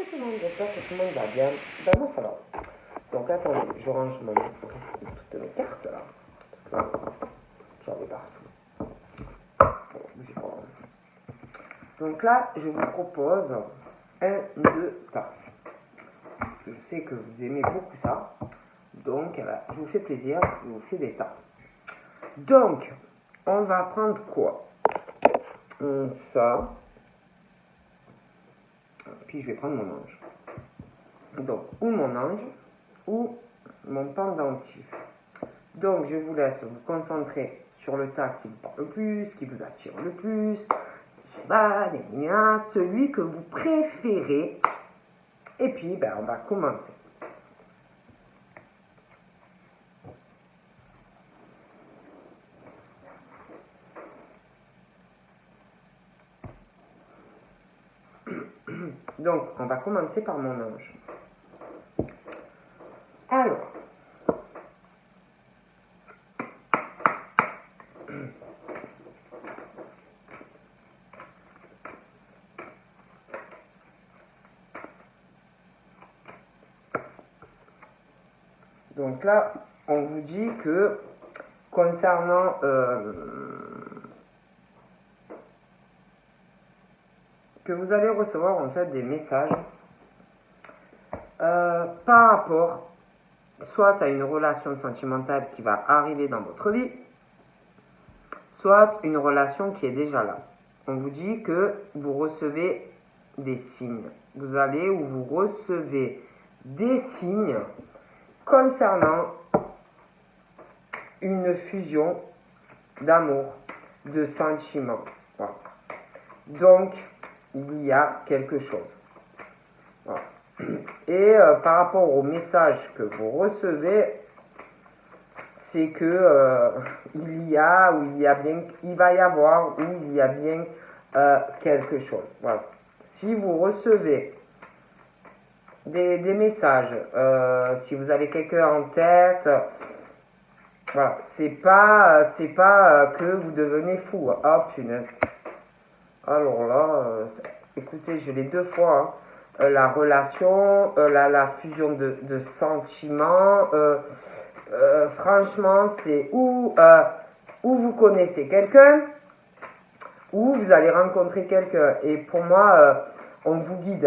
tout le monde, j'espère que tout le monde va bien. Ben moi ça va. Donc attendez, je range toutes mes cartes là. Parce que là, j'en ai partout. Bon, bougez pas. Donc là, je vous propose un, deux tas. Parce que je sais que vous aimez beaucoup ça. Donc je vous fais plaisir, je vous fais des tas. Donc, on va prendre quoi? Ça. Puis je vais prendre mon ange. Donc, ou mon ange, ou mon pendentif. Donc, je vous laisse vous concentrer sur le tas qui vous parle le plus, qui vous attire le plus, celui que vous préférez. Et puis, ben, on va commencer. Donc, on va commencer par mon ange. Alors, donc là, on vous dit que concernant que vous allez recevoir en fait des messages par rapport soit à une relation sentimentale qui va arriver dans votre vie, soit une relation qui est déjà là. On vous dit que vous recevez des signes. Vous allez ou vous recevez des signes concernant une fusion d'amour, de sentiments. Voilà. Donc, il y a quelque chose. Voilà. Et par rapport au message que vous recevez, c'est que il va y avoir ou il y a bien quelque chose. Voilà. Si vous recevez des messages, si vous avez quelqu'un en tête, voilà, c'est pas que vous devenez fou. Ah punaise. Alors là, écoutez, je l'ai deux fois. La relation, la fusion de sentiments. Franchement, c'est où vous connaissez quelqu'un, ou vous allez rencontrer quelqu'un. Et pour moi, on vous guide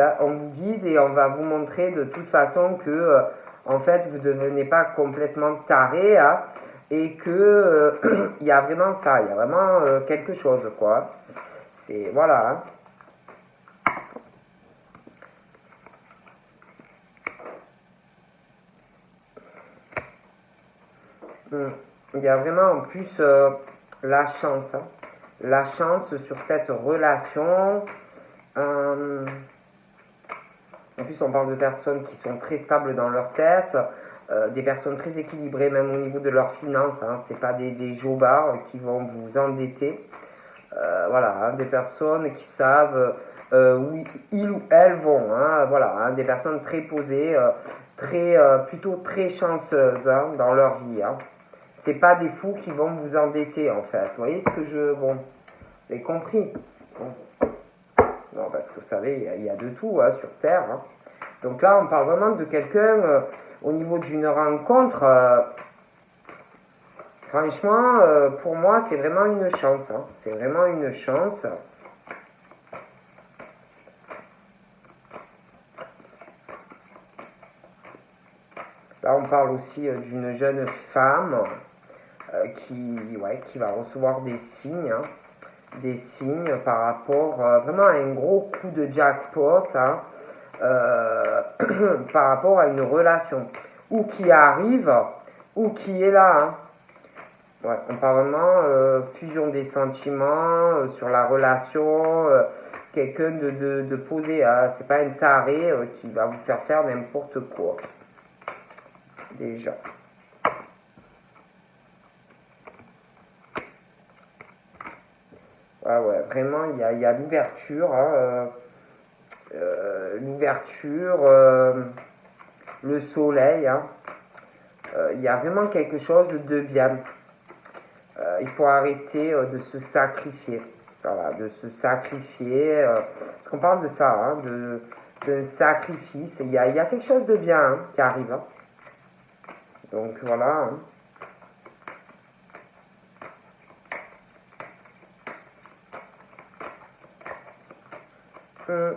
et on va vous montrer de toute façon que, en fait, vous ne devenez pas complètement taré, hein, et que il y a vraiment ça, il y a vraiment quelque chose, quoi. C'est, voilà, hein. Il y a vraiment en plus la chance. Hein. La chance sur cette relation. En plus, on parle de personnes qui sont très stables dans leur tête, des personnes très équilibrées, même au niveau de leurs finances. Hein. Ce n'est pas des jobards qui vont vous endetter. Voilà, hein, des personnes qui savent où ils ou elles vont. Hein. Voilà, hein, des personnes très posées, plutôt très chanceuses, hein, dans leur vie. Hein. C'est pas des fous qui vont vous endetter, en fait. Vous voyez ce que je... Bon, vous avez compris. Bon. Non, parce que vous savez, il y a de tout, hein, sur Terre. Hein. Donc là, on parle vraiment de quelqu'un au niveau d'une rencontre. Franchement, pour moi, c'est vraiment une chance. Hein. C'est vraiment une chance. Là, on parle aussi d'une jeune femme qui va recevoir des signes. Hein. Des signes par rapport vraiment à un gros coup de jackpot, hein, par rapport à une relation, ou qui arrive, ou qui est là. Hein. Ouais, on parle vraiment fusion des sentiments sur la relation, quelqu'un de posé. Hein. C'est pas un taré qui va vous faire n'importe quoi. Déjà. Ah ouais, vraiment, il y a l'ouverture, hein, le soleil, hein. Il y a vraiment quelque chose de bien. Il faut arrêter de se sacrifier. Voilà, de se sacrifier. Parce qu'on parle de ça, hein, d'un sacrifice. Il y a quelque chose de bien hein, qui arrive. Hein. Donc voilà. Hein.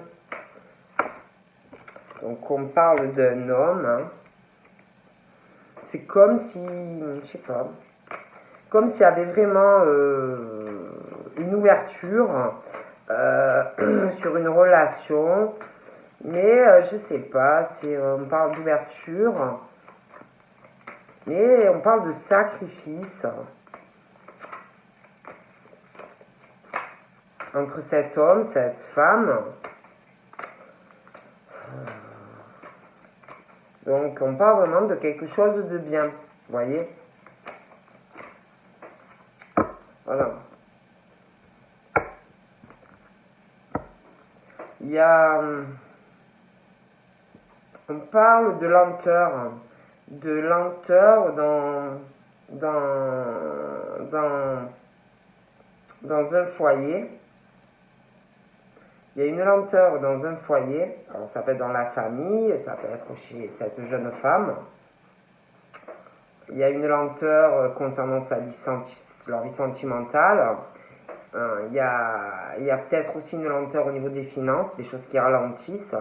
Donc on parle d'un homme. Hein. C'est comme si, je sais pas, comme s'il y avait vraiment une ouverture sur une relation. Mais je sais pas, on parle d'ouverture, mais on parle de sacrifice entre cet homme, cette femme. Donc on parle vraiment de quelque chose de bien, vous voyez. Voilà. Il y a... On parle de lenteur dans un foyer. Il y a une lenteur dans un foyer, alors ça peut être dans la famille, ça peut être chez cette jeune femme. Il y a une lenteur concernant leur vie sentimentale. Il y a peut-être aussi une lenteur au niveau des finances, des choses qui ralentissent.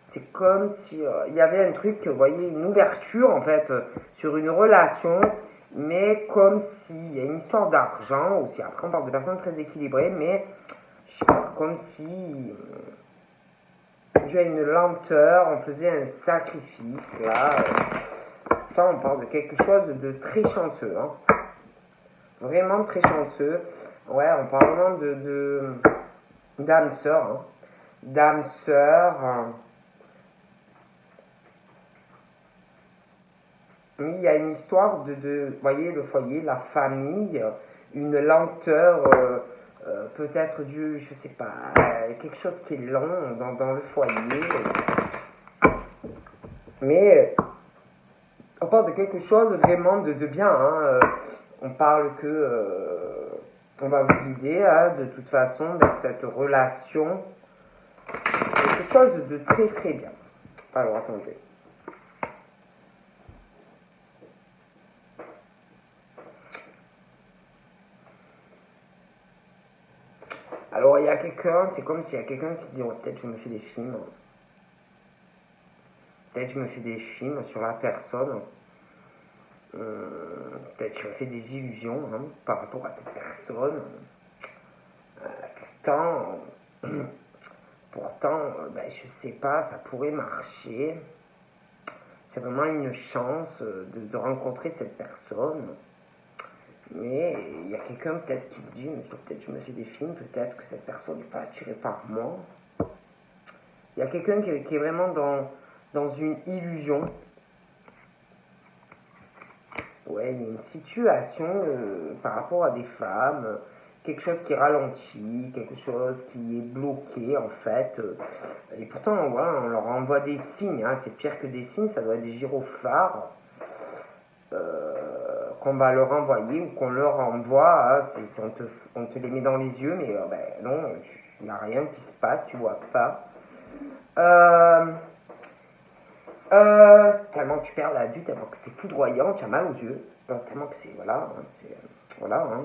C'est comme si il y avait un truc, vous voyez, une ouverture en fait sur une relation, mais comme s'il y a une histoire d'argent aussi. Après, on parle de personnes très équilibrées, mais je sais pas, comme si il y a une lenteur, on faisait un sacrifice là. Pourtant, on parle de quelque chose de très chanceux, hein. Vraiment très chanceux. Ouais, on parle vraiment d'âme sœur, hein. D'âme sœur. Mais il y a une histoire vous voyez, le foyer, la famille, une lenteur, peut-être dû, je sais pas, quelque chose qui est long dans le foyer. Mais on parle de quelque chose vraiment de bien. Hein. On parle que on va vous guider hein, de toute façon vers cette relation. Quelque chose de très très bien. Alors attendez. Alors il y a quelqu'un, c'est comme s'il y a quelqu'un qui dit oh, peut-être je me fais des films. Peut-être je me fais des films sur la personne. Peut-être je me fais des illusions hein, par rapport à cette personne. Pourtant ben, je sais pas, ça pourrait marcher. C'est vraiment une chance de rencontrer cette personne. Mais il y a quelqu'un peut-être qui se dit, mais peut-être je me fais des films, peut-être que cette personne n'est pas attirée par moi. Il y a quelqu'un qui est vraiment dans une illusion. Ouais, il y a une situation par rapport à des femmes, quelque chose qui ralentit, quelque chose qui est bloqué en fait. Et pourtant, voilà, on leur envoie des signes, hein, c'est pire que des signes, ça doit être des gyrophares. Qu'on va leur envoyer ou qu'on leur envoie, hein, on te les met dans les yeux, mais ben, non, il n'y a rien qui se passe, tu vois pas. Tellement que tu perds la vue, tellement que c'est foudroyant, tu as mal aux yeux, tellement que c'est, voilà, hein,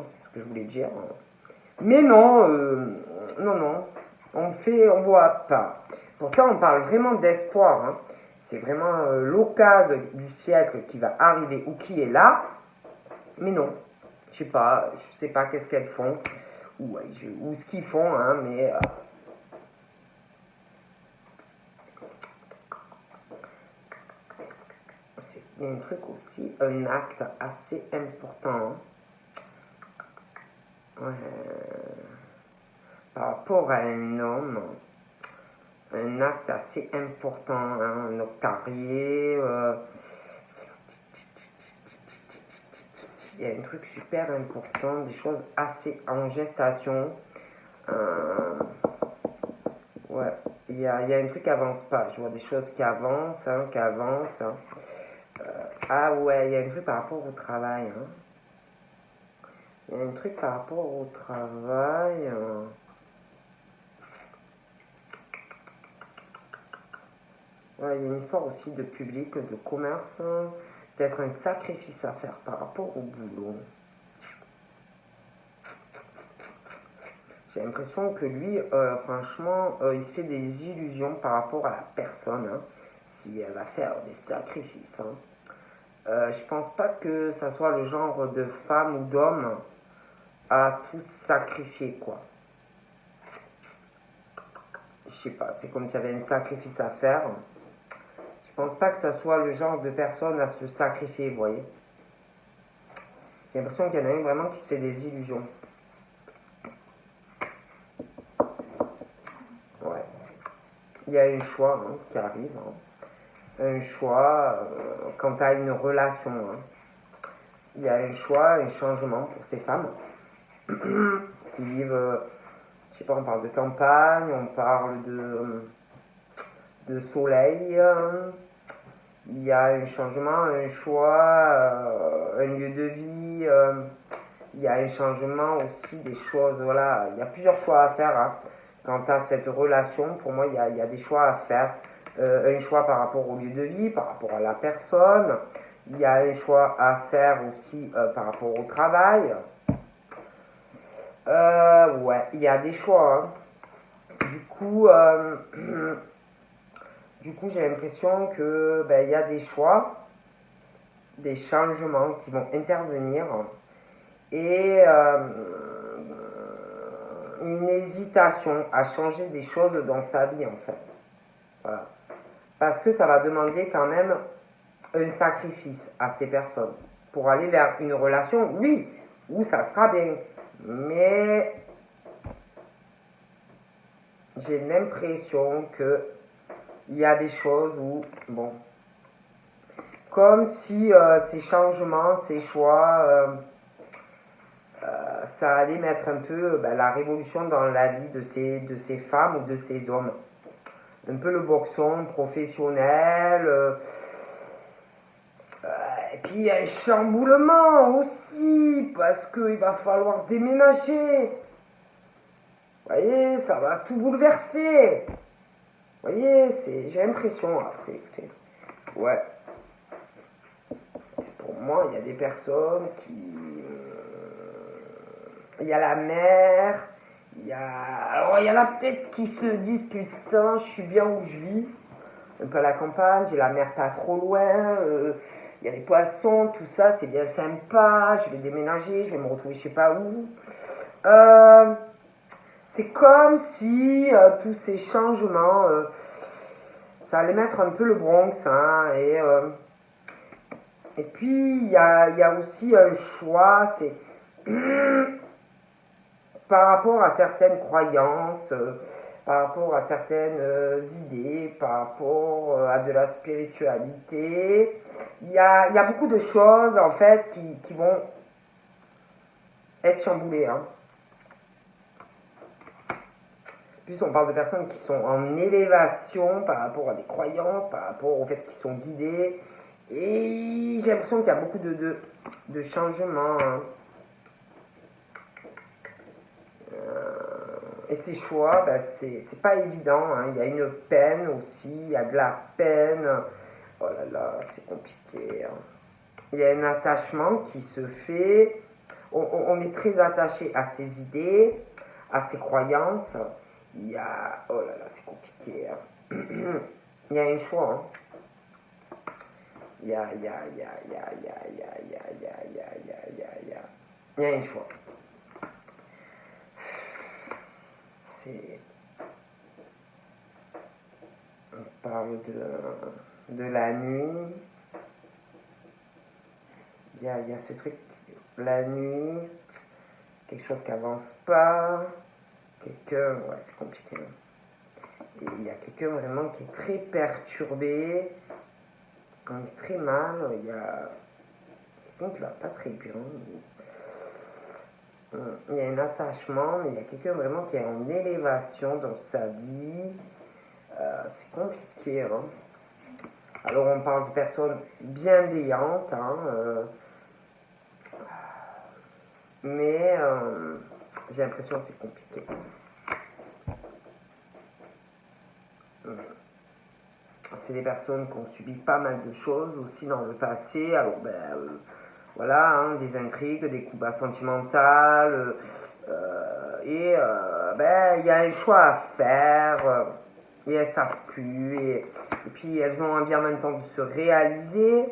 c'est ce que je voulais dire. Mais non, non, on voit pas. Pourtant, on parle vraiment d'espoir, hein. C'est vraiment l'occasion du siècle qui va arriver ou qui est là. Mais non, je sais pas qu'est-ce qu'elles font ou ce qu'ils font, hein, mais il y a un truc aussi, un acte assez important. Hein. Par rapport à un homme, un acte assez important, hein, un octarié. Il y a un truc super important, des choses assez en gestation. Ouais, il y a un truc qui avance pas. Je vois des choses qui avancent, hein, qui avancent. Hein. Ah ouais, il y a un truc par rapport au travail. Hein. Il y a un truc par rapport au travail. Ouais, il y a une histoire aussi de public, de commerce, peut-être un sacrifice à faire par rapport au boulot. J'ai l'impression que lui, franchement, il se fait des illusions par rapport à la personne, hein, si elle va faire des sacrifices. Hein. Je pense pas que ça soit le genre de femme ou d'homme à tout sacrifier, quoi. Je sais pas, c'est comme s'il y avait un sacrifice à faire. Je pense pas que ça soit le genre de personne à se sacrifier, vous voyez. J'ai l'impression qu'il y en a une vraiment qui se fait des illusions. Ouais. Il y a un choix hein, qui arrive. Hein. Un choix quant à une relation. Hein. Il y a un choix, un changement pour ces femmes qui vivent, je sais pas, on parle de campagne, on parle de soleil. Il y a un changement, un choix, un lieu de vie. Il y a un changement aussi des choses. Voilà, il y a plusieurs choix à faire hein. Quant à cette relation. Pour moi, il y a des choix à faire. Un choix par rapport au lieu de vie, par rapport à la personne. Il y a un choix à faire aussi par rapport au travail. Ouais, il y a des choix. Hein. Du coup, j'ai l'impression que il y a des choix, des changements qui vont intervenir et une hésitation à changer des choses dans sa vie en fait. Voilà. Parce que ça va demander quand même un sacrifice à ces personnes pour aller vers une relation, oui, où ça sera bien. Mais j'ai l'impression que il y a des choses où, bon, comme si ces changements, ces choix, ça allait mettre un peu la révolution dans la vie de ces femmes ou de ces hommes. Un peu le boxon professionnel. Et puis il y a un chamboulement aussi, parce qu'il va falloir déménager. Vous voyez, ça va tout bouleverser. Vous voyez, j'ai l'impression, après, écoutez, ouais. Pour moi, il y a des personnes qui... Il y a la mère, alors il y en a peut-être qui se disent, putain, je suis bien où je vis. Un peu à la campagne, j'ai la mer pas trop loin, il y a les poissons, tout ça, c'est bien sympa, je vais déménager, je vais me retrouver je sais pas où. C'est comme si tous ces changements, ça allait mettre un peu le Bronx, hein, et puis il y a aussi un choix, c'est par rapport à certaines croyances, par rapport à certaines idées, par rapport à de la spiritualité. Il y a beaucoup de choses en fait qui vont être chamboulées. Hein. Plus on parle de personnes qui sont en élévation par rapport à des croyances, par rapport au fait qu'ils sont guidés. Et j'ai l'impression qu'il y a beaucoup de changements. Hein. Et ces choix, c'est pas évident. Hein. Il y a une peine aussi, il y a de la peine. Oh là là, c'est compliqué. Hein. Il y a un attachement qui se fait. On est très attaché à ses idées, à ses croyances. Il y a. Oh là là, c'est compliqué. Hein. Il y a un choix. Hein. Il y a un choix. On parle de la nuit. Il y a ce truc, la nuit, quelque chose qui avance pas, quelqu'un, ouais, c'est compliqué. Et il y a quelqu'un vraiment qui est très perturbé, on est très mal, il y a quelqu'un qui va pas très bien. Il y a un attachement, mais il y a quelqu'un vraiment qui est en élévation dans sa vie. C'est compliqué. Hein. Alors on parle de personnes bienveillantes, hein, mais j'ai l'impression que c'est compliqué. c'est des personnes qui ont subi pas mal de choses aussi dans le passé. Alors, voilà, hein, des intrigues, des coups bas sentimentaux. Il y a un choix à faire. Et elles savent plus. Et puis, elles ont envie en même temps de se réaliser.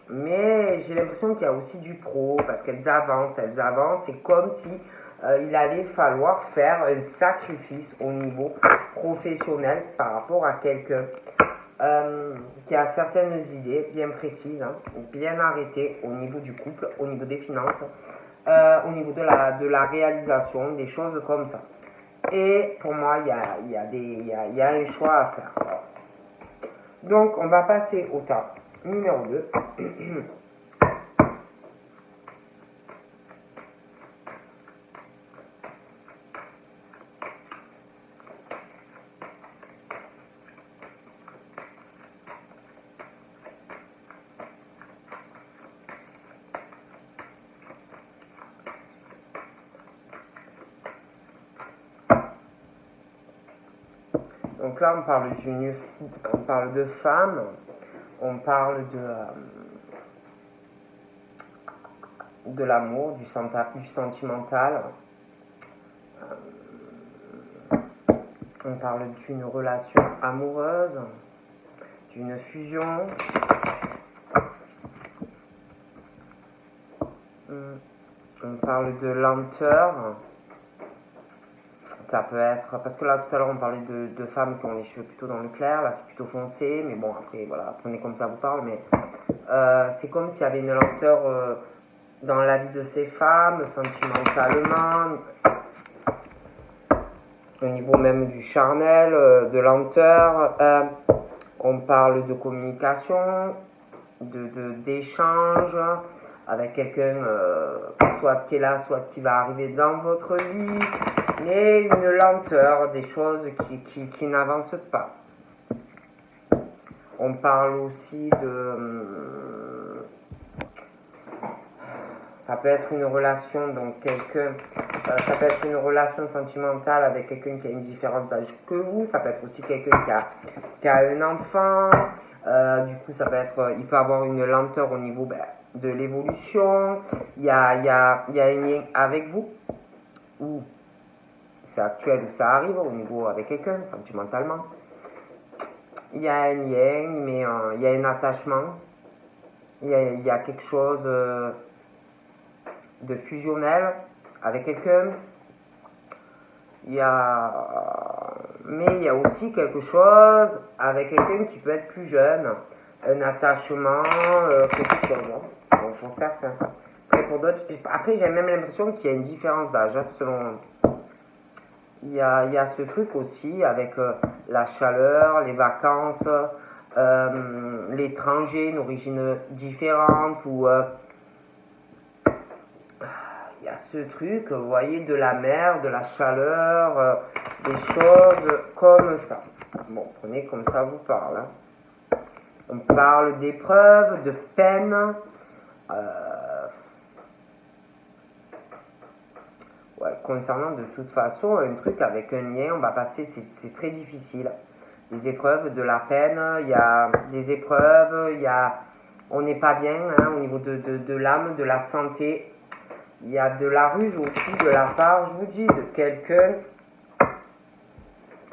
Mais j'ai l'impression qu'il y a aussi du pro, parce qu'elles avancent. C'est comme si il allait falloir faire un sacrifice au niveau professionnel par rapport à quelqu'un qui a certaines idées bien précises, hein, bien arrêtées au niveau du couple, au niveau des finances, au niveau de la réalisation, des choses comme ça. Et pour moi, il y a un choix à faire. Donc, on va passer au tas numéro 2. Donc là, on parle de femmes, on parle de l'amour, du sentimental. On parle d'une relation amoureuse, d'une fusion. On parle de lenteur. Ça peut être, parce que là tout à l'heure on parlait de femmes qui ont les cheveux plutôt dans le clair, là c'est plutôt foncé, mais bon après voilà, prenez comme ça vous parle, mais c'est comme s'il y avait une lenteur dans la vie de ces femmes, sentimentalement, au niveau même du charnel, de lenteur. On parle de communication, d'échange avec quelqu'un, soit qui est là, soit qui va arriver dans votre vie, mais une lenteur, des choses qui n'avancent pas. On parle aussi ça peut être une relation, donc ça peut être une relation sentimentale avec quelqu'un qui a une différence d'âge que vous, ça peut être aussi quelqu'un qui a un enfant, du coup ça peut être, il peut avoir une lenteur au niveau de l'évolution, il y a un lien avec vous, ou c'est actuel ou ça arrive au niveau avec quelqu'un, sentimentalement. Il y a un lien, mais il y a un attachement, il y a quelque chose de fusionnel avec quelqu'un. Mais il y a aussi quelque chose avec quelqu'un qui peut être plus jeune, un attachement, quelque chose, hein, donc pour certains. Et pour d'autres, après j'ai même l'impression qu'il y a une différence d'âge, hein, selon. Il y a ce truc aussi avec la chaleur, les vacances, l'étranger, une origine différente, ou il y a ce truc, vous voyez, de la mer, de la chaleur, des choses comme ça. Bon, prenez comme ça vous parle. Hein. On parle d'épreuves, de peine. Ouais, concernant de toute façon un truc avec un lien, on va passer, c'est très difficile. Des épreuves, de la peine, il y a des épreuves, on n'est pas bien, hein, au niveau de l'âme, de la santé. Il y a de la ruse aussi de la part, je vous dis, de quelqu'un,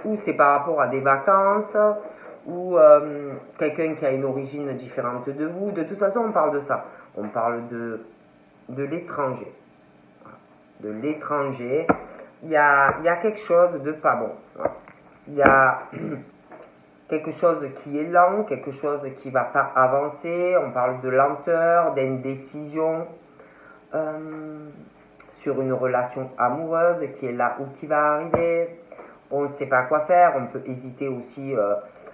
ou c'est par rapport à des vacances, ou quelqu'un qui a une origine différente de vous. De toute façon, on parle de ça. On parle de l'étranger. De l'étranger. Il y a quelque chose de pas bon. Il y a quelque chose qui est lent, quelque chose qui ne va pas avancer. On parle de lenteur, d'indécision. Sur une relation amoureuse qui est là ou qui va arriver, on ne sait pas quoi faire, on peut hésiter aussi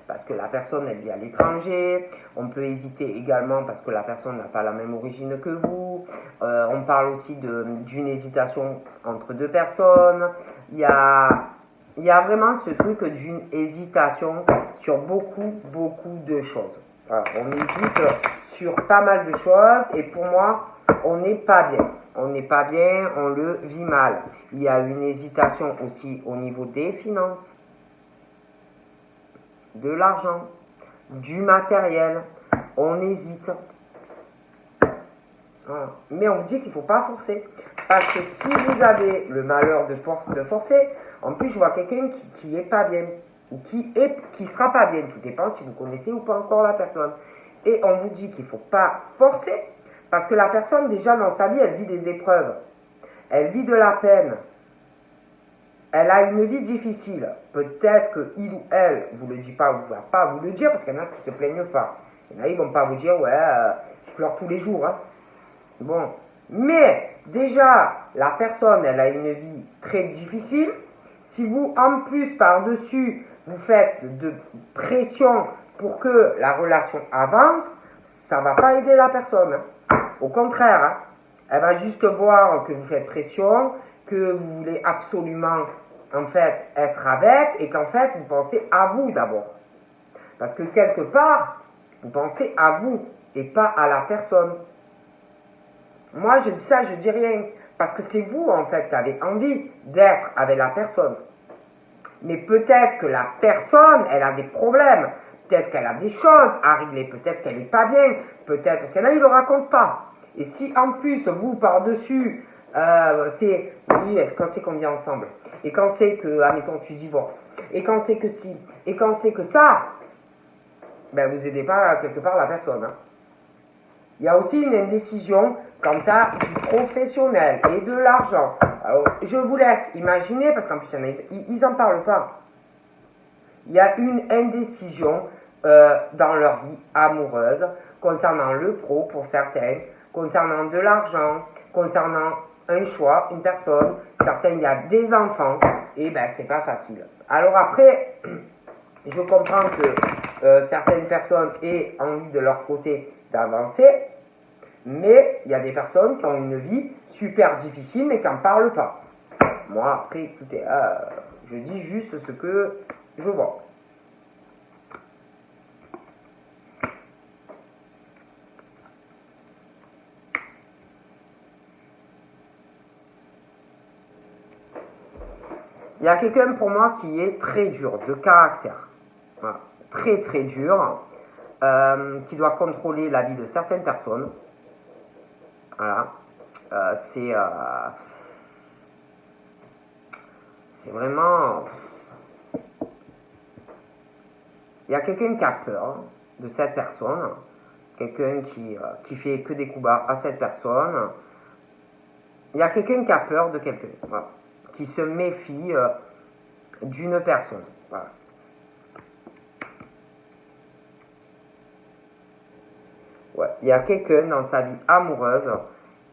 parce que la personne elle vit à l'étranger, on peut hésiter également parce que la personne n'a pas la même origine que vous, on parle aussi d'une hésitation entre deux personnes, il y a vraiment ce truc d'une hésitation sur beaucoup de choses. Voilà, on hésite sur pas mal de choses et pour moi on n'est pas bien. On n'est pas bien, on le vit mal. Il y a une hésitation aussi au niveau des finances, de l'argent. du matériel, on hésite. Voilà. Mais on vous dit qu'il ne faut pas forcer. Parce que si vous avez le malheur de forcer, en plus je vois quelqu'un qui n'est pas bien, ou qui sera pas bien, tout dépend si vous connaissez ou pas encore la personne. Et on vous dit qu'il ne faut pas forcer, parce que la personne déjà dans sa vie, elle vit des épreuves, elle vit de la peine, elle a une vie difficile. Peut-être qu'il ou elle ne vous le dit pas ou ne va pas vous le dire, parce qu'il y en a qui ne se plaignent pas. Il y en a, ils ne vont pas vous dire, ouais, je pleure tous les jours. Hein. Bon, mais déjà, la personne, elle a une vie très difficile. Si vous, en plus, par-dessus, vous faites de pression pour que la relation avance, ça ne va pas aider la personne. Hein. Au contraire, hein, elle va juste voir que vous faites pression, que vous voulez absolument, en fait, être avec, et qu'en fait, vous pensez à vous d'abord. Parce que quelque part, vous pensez à vous et pas à la personne. Moi, je dis ça, je dis rien. Parce que c'est vous, en fait, qui avez envie d'être avec la personne. Mais peut-être que la personne, elle a des problèmes. Peut-être qu'elle a des choses à régler. Peut-être qu'elle n'est pas bien. Peut-être, parce qu'il y en a, ils ne le racontent pas. Et si, en plus, vous, par-dessus, c'est, oui, est-ce qu'on sait qu'on vit ensemble? Et quand c'est que, admettons, tu divorces? Et quand c'est que si? Et quand c'est que ça? Ben, vous n'aidez pas, quelque part, la personne, hein. Il y a aussi une indécision quant à du professionnel et de l'argent. Alors, je vous laisse imaginer, parce qu'en plus, ils n'en parlent pas. Il y a une indécision dans leur vie amoureuse, concernant le pro pour certains, concernant de l'argent, concernant un choix, une personne. Certains, il y a des enfants, et ben, c'est pas facile. Alors après, je comprends que certaines personnes aient envie de leur côté d'avancer, mais il y a des personnes qui ont une vie super difficile mais qui n'en parlent pas. Moi, après, écoutez, je dis juste ce que je vois. Il y a quelqu'un pour moi qui est très dur, de caractère. Voilà. Très très dur, qui doit contrôler la vie de certaines personnes. Voilà. C'est vraiment... Il y a quelqu'un qui a peur de cette personne, quelqu'un qui fait que des coups bas à cette personne. Il y a quelqu'un qui a peur de quelqu'un, voilà, qui se méfie d'une personne. Voilà. Ouais. Il y a quelqu'un dans sa vie amoureuse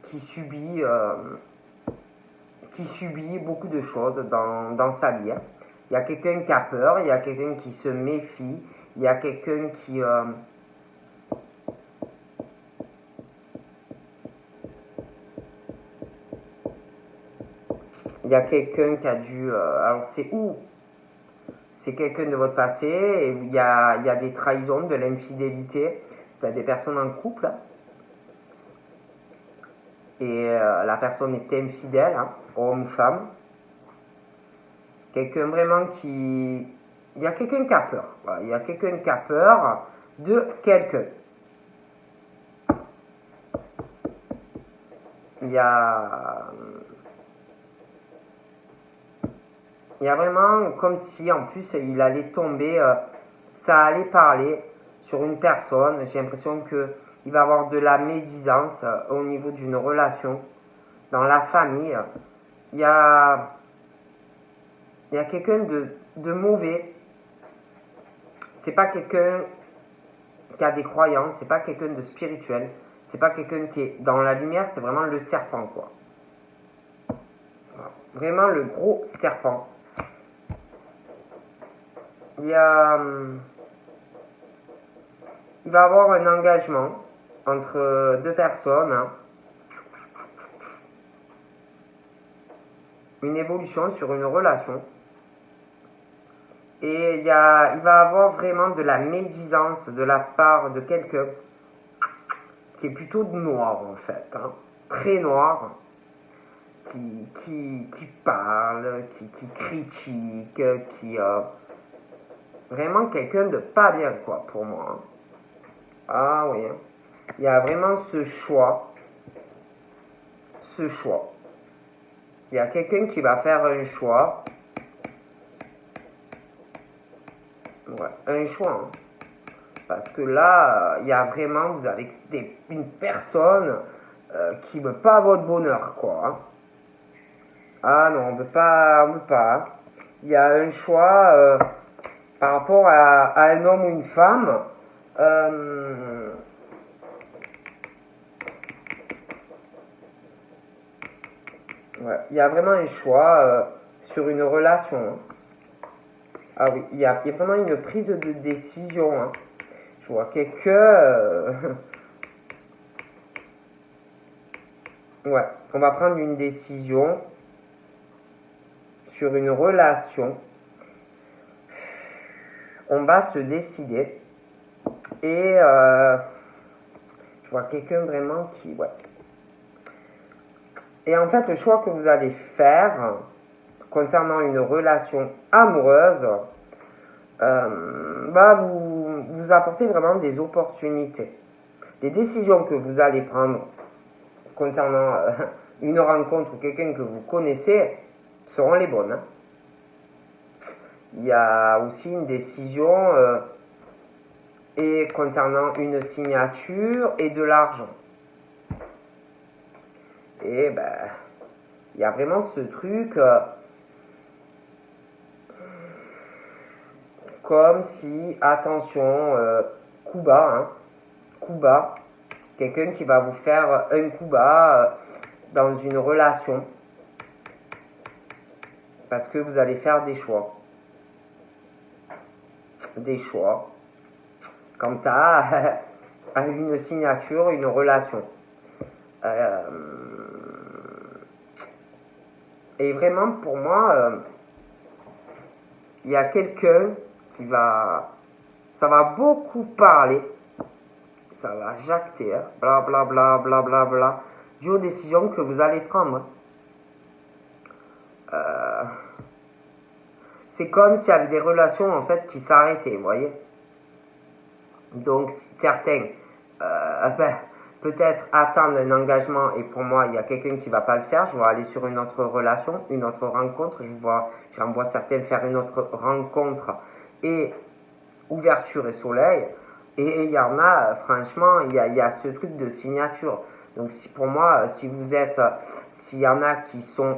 qui subit beaucoup de choses dans sa vie. Hein. Il y a quelqu'un qui a peur, il y a quelqu'un qui se méfie, il y a quelqu'un qui... il y a quelqu'un qui a dû... alors c'est où? C'est quelqu'un de votre passé, et il y a des trahisons, de l'infidélité. C'est pas des personnes en couple. Hein. Et la personne est infidèle, hein, homme ou femme. Quelqu'un vraiment qui... Il y a quelqu'un qui a peur. Voilà. Il y a quelqu'un qui a peur de quelqu'un. Il y a vraiment comme si en plus il allait tomber, ça allait parler sur une personne. J'ai l'impression qu'il va avoir de la médisance au niveau d'une relation. Dans la famille, il y a quelqu'un de mauvais. C'est pas quelqu'un qui a des croyances, c'est pas quelqu'un de spirituel, c'est pas quelqu'un qui est dans la lumière, c'est vraiment le serpent, quoi. Voilà. Vraiment le gros serpent. Il va avoir un engagement entre deux personnes, hein. Une évolution sur une relation. Et il va avoir vraiment de la médisance de la part de quelqu'un qui est plutôt noir en fait, hein, très noir, qui parle, qui critique, vraiment quelqu'un de pas bien, quoi, pour moi. Hein. Ah oui, hein. Il y a vraiment ce choix. Ce choix. Il y a quelqu'un qui va faire un choix. Ouais, un choix. Hein. Parce que là, il y a vraiment, vous avez une personne qui ne veut pas votre bonheur, quoi. Hein. Ah non, on veut pas. Hein. Il y a un choix par rapport à un homme ou une femme. Ouais, il y a vraiment un choix sur une relation. Hein. Ah oui, il y a vraiment une prise de décision. Hein. Je vois quelqu'un. Ouais, on va prendre une décision sur une relation. On va se décider. Et je vois quelqu'un vraiment qui. Ouais. Et en fait, le choix que vous allez faire concernant une relation amoureuse va vous apporter vraiment des opportunités. Les décisions que vous allez prendre concernant une rencontre ou quelqu'un que vous connaissez seront les bonnes. Hein. Il y a aussi une décision et concernant une signature et de l'argent. Et ben, il y a vraiment ce truc comme si, attention, coup bas, hein, coup bas, quelqu'un qui va vous faire un coup bas dans une relation parce que vous allez faire des choix. Des choix quant à une signature, une relation. Et vraiment, pour moi, il y a quelqu'un qui va... Ça va beaucoup parler. Ça va jacter. Hein, bla bla bla bla bla bla. Dû aux décisions que vous allez prendre. C'est comme s'il y avait des relations en fait qui s'arrêtaient, vous voyez. Donc certains, peut-être attendre un engagement et pour moi il y a quelqu'un qui ne va pas le faire, je vais aller sur une autre relation, une autre rencontre, j'en vois certains faire une autre rencontre et ouverture et soleil, et il y en a, franchement, il y a ce truc de signature. Donc pour moi, si vous êtes, s'il y en a qui sont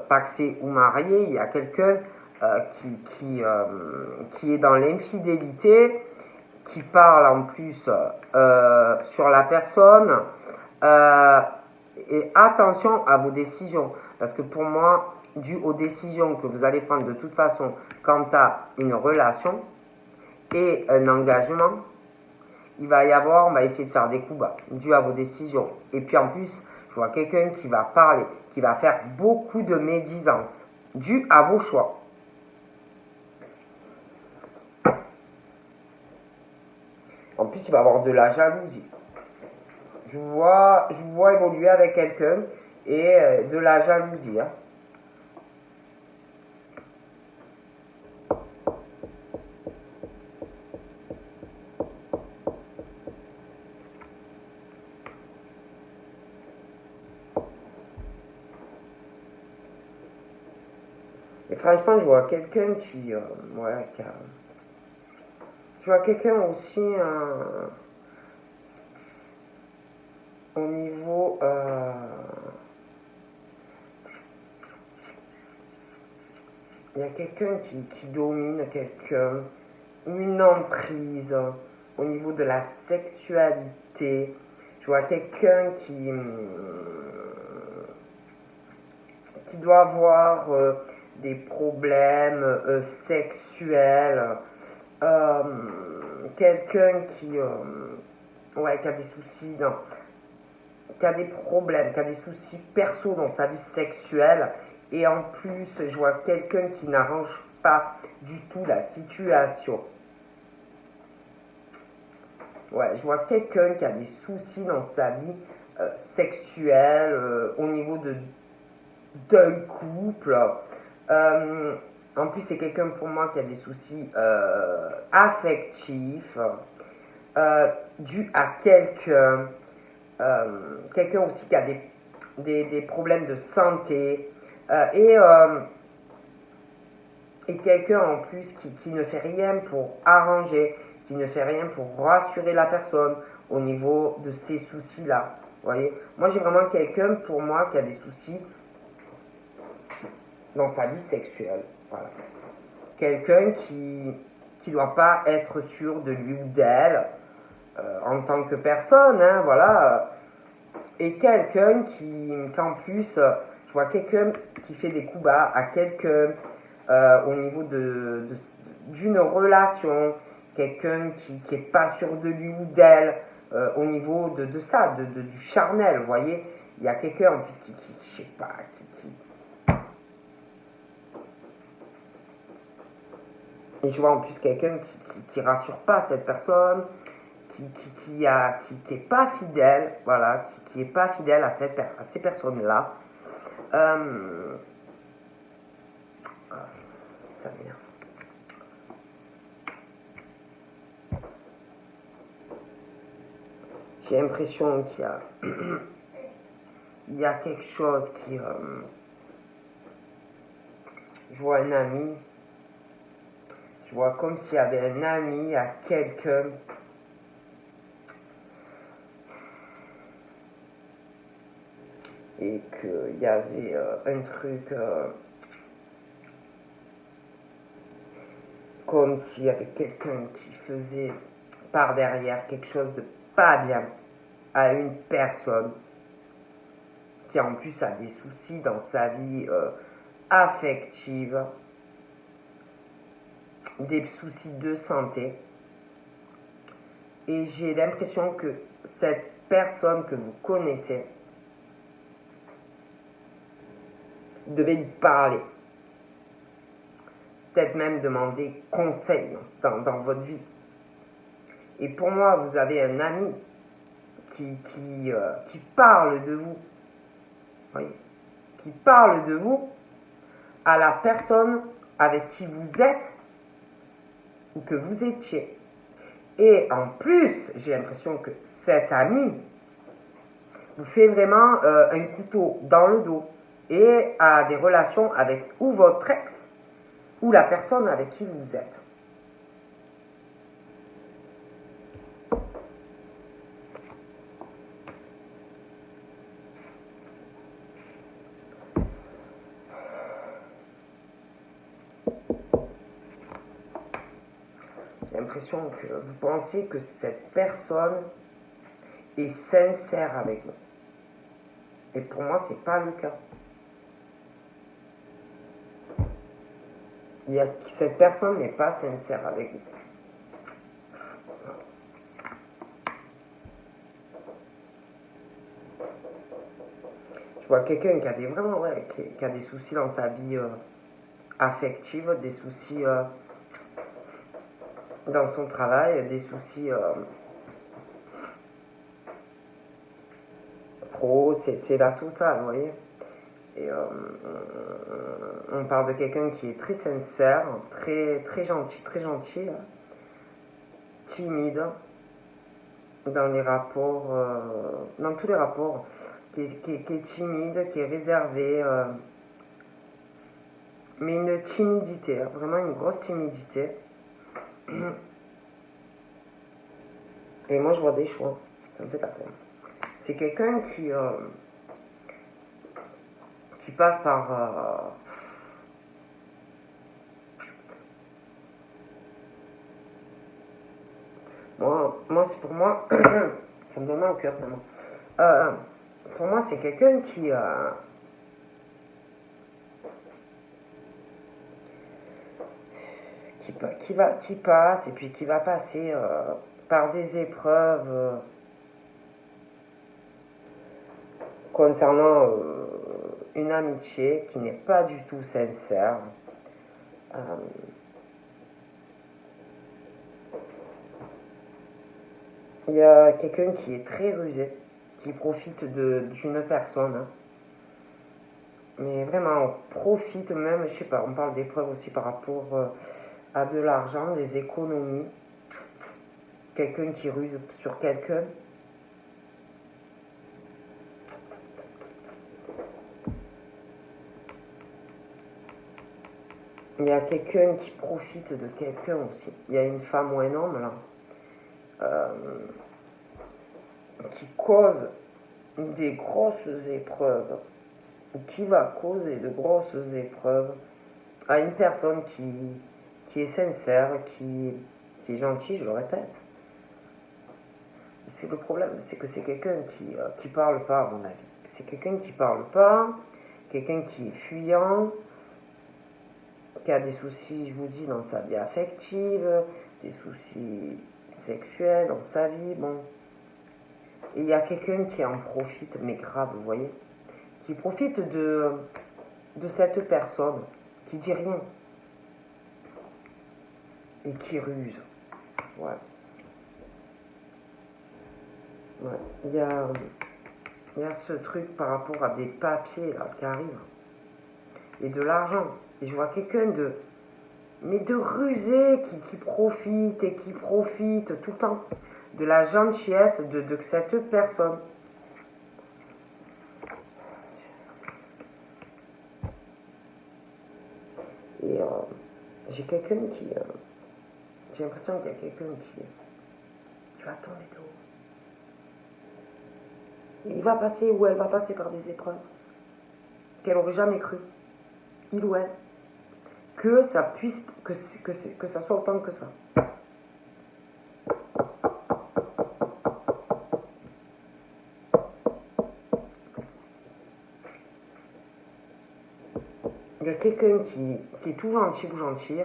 pacsés ou mariés, il y a quelqu'un qui est dans l'infidélité, qui parle en plus sur la personne. Et attention à vos décisions. Parce que pour moi, dû aux décisions que vous allez prendre de toute façon quant à une relation et un engagement, il va y avoir, on va essayer de faire des coups bas, dû à vos décisions. Et puis en plus, je vois quelqu'un qui va parler, qui va faire beaucoup de médisance, dû à vos choix. En plus, il va avoir de la jalousie. Je vous vois évoluer avec quelqu'un et de la jalousie. Hein. Et franchement, je vois quelqu'un qui a... Je vois quelqu'un aussi au niveau... il y a quelqu'un qui domine quelqu'un, une emprise au niveau de la sexualité. Je vois quelqu'un qui doit avoir des problèmes sexuels. Quelqu'un qui a des soucis, qui a des problèmes, qui a des soucis perso dans sa vie sexuelle. Et en plus, je vois quelqu'un qui n'arrange pas du tout la situation. Ouais, je vois quelqu'un qui a des soucis dans sa vie sexuelle, au niveau d'un couple. En plus, c'est quelqu'un pour moi qui a des soucis affectifs, dus à quelqu'un. Quelqu'un aussi qui a des problèmes de santé. Et quelqu'un en plus qui ne fait rien pour arranger, qui ne fait rien pour rassurer la personne au niveau de ces soucis-là. Vous voyez, moi j'ai vraiment quelqu'un pour moi qui a des soucis dans sa vie sexuelle. Voilà. Quelqu'un qui ne doit pas être sûr de lui ou d'elle en tant que personne, hein, voilà. Et quelqu'un qu'en plus, je vois quelqu'un qui fait des coups bas à quelqu'un au niveau d'une relation, quelqu'un qui n'est pas sûr de lui ou d'elle, au niveau de ça, du charnel, vous voyez. Il y a quelqu'un en plus qui je sais pas, Et je vois en plus quelqu'un qui rassure pas cette personne, qui est pas fidèle, voilà, qui est pas fidèle à ces personnes-là. Ça m'énerve. J'ai l'impression qu'il y a quelque chose qui... je vois un ami, je vois comme s'il y avait un ami à quelqu'un et qu'il y avait un truc comme s'il y avait quelqu'un qui faisait par derrière quelque chose de pas bien à une personne qui en plus a des soucis dans sa vie affective, des soucis de santé. Et j'ai l'impression que cette personne que vous connaissez devait lui parler. Peut-être même demander conseil dans votre vie. Et pour moi, vous avez un ami qui parle de vous. Voyez, qui parle de vous à la personne avec qui vous êtes ou que vous étiez. Et en plus, j'ai l'impression que cet ami vous fait vraiment un couteau dans le dos et a des relations avec ou votre ex ou la personne avec qui vous êtes. J'ai l'impression que vous pensez que cette personne est sincère avec vous. Et pour moi, ce n'est pas le cas. Cette personne n'est pas sincère avec vous. Je vois quelqu'un qui a qui a des soucis dans sa vie affective, des soucis dans son travail, des soucis pro, c'est la totale, vous voyez. Et on parle de quelqu'un qui est très sincère, très gentil, timide dans les rapports, dans tous les rapports, qui est timide, qui est réservé, mais une timidité, vraiment une grosse timidité. Et moi je vois des choix, ça me fait pas peur. C'est quelqu'un qui passe par moi c'est pour moi ça me donne mal au cœur tellement. Pour moi c'est quelqu'un qui passe et puis qui va passer par des épreuves concernant une amitié qui n'est pas du tout sincère. Il y a quelqu'un qui est très rusé, qui profite d'une personne Mais vraiment, on profite même, je sais pas, on parle d'épreuves aussi par rapport à de l'argent, des économies. Quelqu'un qui ruse sur quelqu'un. Il y a quelqu'un qui profite de quelqu'un aussi. Il y a une femme ou un homme là qui cause des grosses épreuves ou qui va causer de grosses épreuves à une personne qui est sincère, qui est gentille, je le répète. C'est le problème, c'est que c'est quelqu'un qui parle pas, à mon avis. C'est quelqu'un qui parle pas, quelqu'un qui est fuyant, qui a des soucis, je vous dis, dans sa vie affective, des soucis sexuels dans sa vie, bon. Et il y a quelqu'un qui en profite, mais grave, vous voyez, qui profite de cette personne, qui dit rien, et qui ruse. Ouais. Ouais. Il y a ce truc par rapport à des papiers là qui arrivent, et de l'argent. Et je vois quelqu'un de rusé qui profite et qui profite tout le temps de la gentillesse de cette personne. Et j'ai quelqu'un j'ai l'impression qu'il y a quelqu'un qui va tomber de haut. Il va passer ou elle va passer par des épreuves qu'elle n'aurait jamais cru, il ou elle, que ça puisse, que ça soit autant que ça. Il y a quelqu'un qui est tout gentil ou gentille,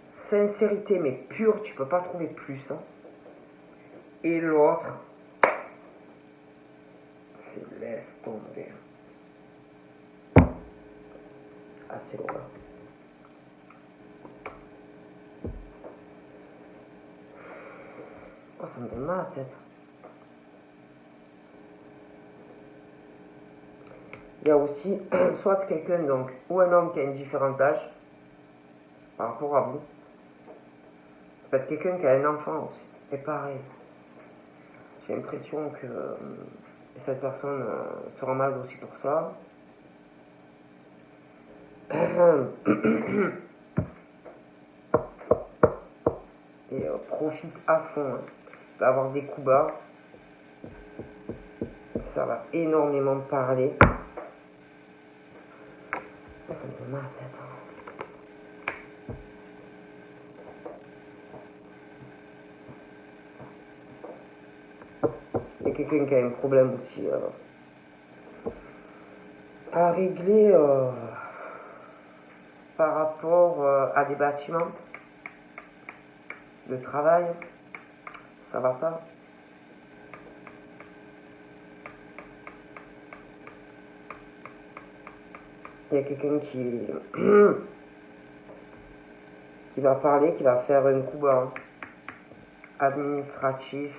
sincérité mais pure, tu peux pas trouver plus. Hein. Et l'autre, c'est laisse tomber. Ah, c'est l'horreur. Oh, ça me donne mal à la tête. Il y a aussi soit quelqu'un, donc, ou un homme qui a une différence d'âge par rapport à vous. Ça peut être quelqu'un qui a un enfant aussi. Et pareil. J'ai l'impression que cette personne sera malade aussi pour ça. Et profite à fond. Hein. Il va avoir des coups bas. Ça va énormément parler. Oh, ça me donne mal à la tête. Hein. Il y a quelqu'un qui a un problème aussi à régler par rapport à des bâtiments, le travail, ça va pas. Il y a quelqu'un qui va parler, qui va faire un coup bas administratif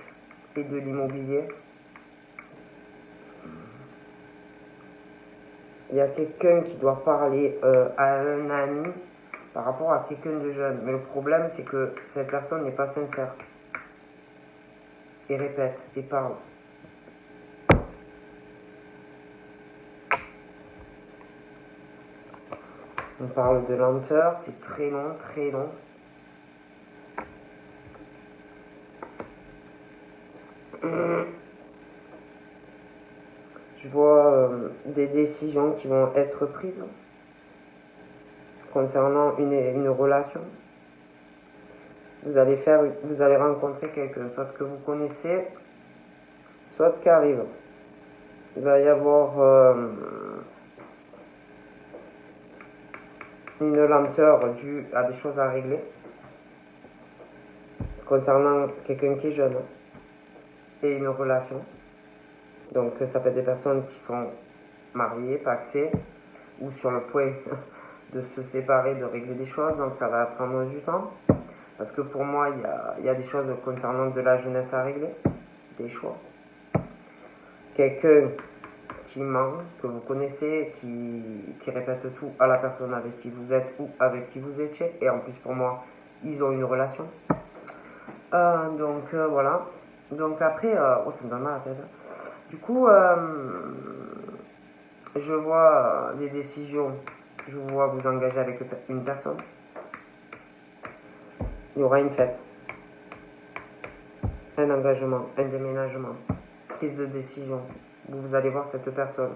et de l'immobilier. Il y a quelqu'un qui doit parler à un ami par rapport à quelqu'un de jeune. Mais le problème, c'est que cette personne n'est pas sincère. Et répète, et parle. On parle de lenteur, c'est très long, très long. Je vois des décisions qui vont être prises concernant une relation. Vous allez rencontrer quelqu'un, soit que vous connaissez, soit qui arrive. Il va y avoir une lenteur due à des choses à régler concernant quelqu'un qui est jeune et une relation. Donc ça peut être des personnes qui sont mariées, paxées, ou sur le point de se séparer, de régler des choses, donc ça va prendre du temps. Parce que pour moi, il y a des choses concernant de la jeunesse à régler, des choix. Quelqu'un qui ment, que vous connaissez, qui répète tout à la personne avec qui vous êtes ou avec qui vous étiez. Et en plus, pour moi, ils ont une relation. Voilà. Donc après, oh, ça me donne mal à la tête. Du coup, je vois des décisions, je vous vois vous engager avec une personne. Il y aura une fête, un engagement, un déménagement, prise de décision. Vous allez voir cette personne.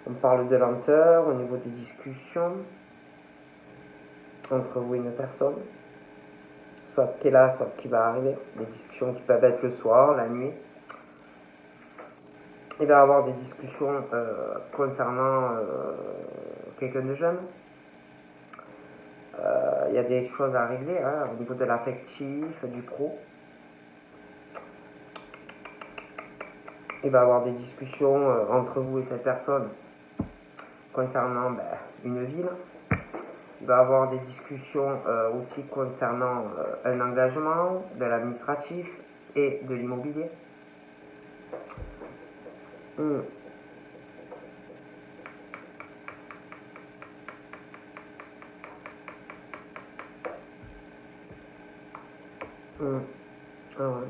On parle de lenteur au niveau des discussions entre vous et une personne, soit qui est là, soit qui va arriver. Des discussions qui peuvent être le soir, la nuit. Il va y avoir des discussions concernant quelqu'un de jeune. Il y a des choses à régler au niveau de l'affectif, du pro. Il va y avoir des discussions entre vous et cette personne concernant une ville. Il va y avoir des discussions aussi concernant un engagement, de l'administratif et de l'immobilier. Ah ouais.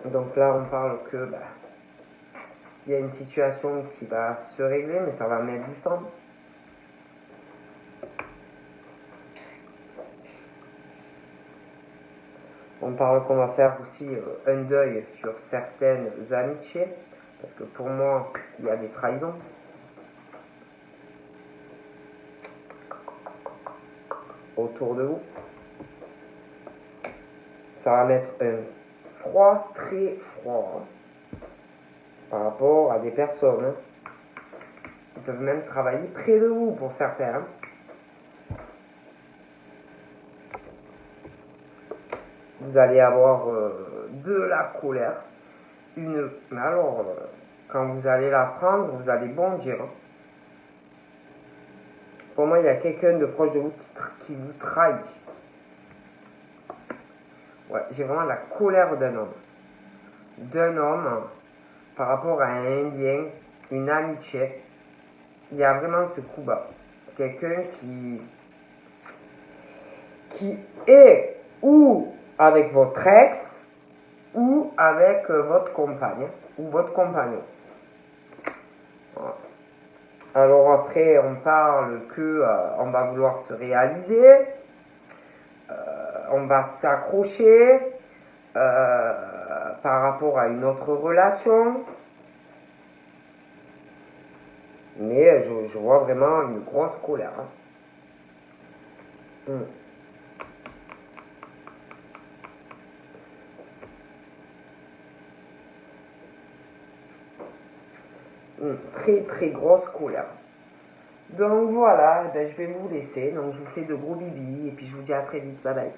Donc là, on parle que il y a une situation qui va se régler, mais ça va mettre du temps. On parle qu'on va faire aussi un deuil sur certaines amitiés, parce que pour moi, il y a des trahisons. Autour de vous. Ça va mettre un froid, très froid, par rapport à des personnes. Ils peuvent même travailler près de vous pour certains. Vous allez avoir de la colère. Mais alors, quand vous allez la prendre, vous allez bondir. Pour moi, il y a quelqu'un de proche de vous qui vous trahit. Ouais, j'ai vraiment la colère d'un homme. D'un homme par rapport à un lien, une amitié. Il y a vraiment ce coup bas. Quelqu'un qui est ou avec votre ex ou avec votre compagne ou votre compagnon. Voilà. Alors après, on parle que on va vouloir se réaliser, on va s'accrocher par rapport à une autre relation. Mais je vois vraiment une grosse colère. Très très grosse colère. Donc voilà, je vais vous laisser. Donc je vous fais de gros bibis et puis je vous dis à très vite. Bye bye.